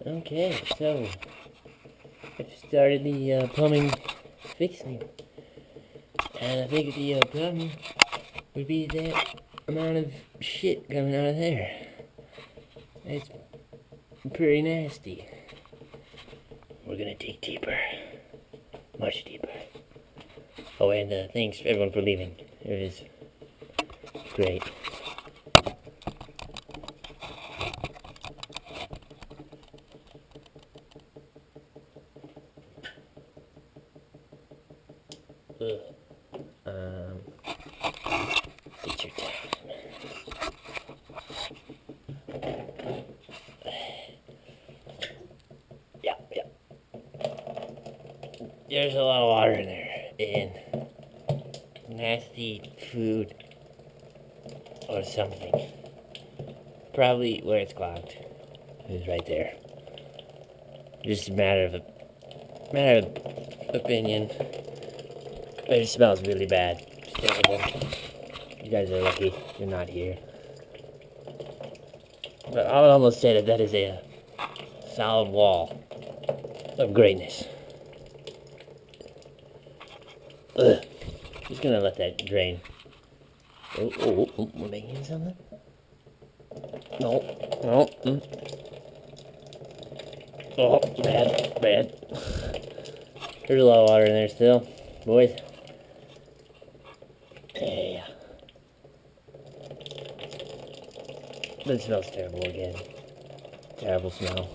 Okay, so I've started the plumbing fixing, and I think the problem would be that amount of shit coming out of there. It's pretty nasty. We're gonna dig deeper, much deeper. Oh, and thanks everyone for leaving. It was great. Ugh. Get your time. Yeah. There's a lot of water in there, and nasty food or something. Probably where it's clogged. It's right there. Just a matter of opinion. But it smells really bad. It's terrible. You guys are lucky you're not here. But I would almost say that is a solid wall of greatness. Ugh. Just gonna let that drain. Oh, we're making something? No. Oh, bad. There's a lot of water in there still, boys. Yeah. But it smells terrible again. Terrible smell.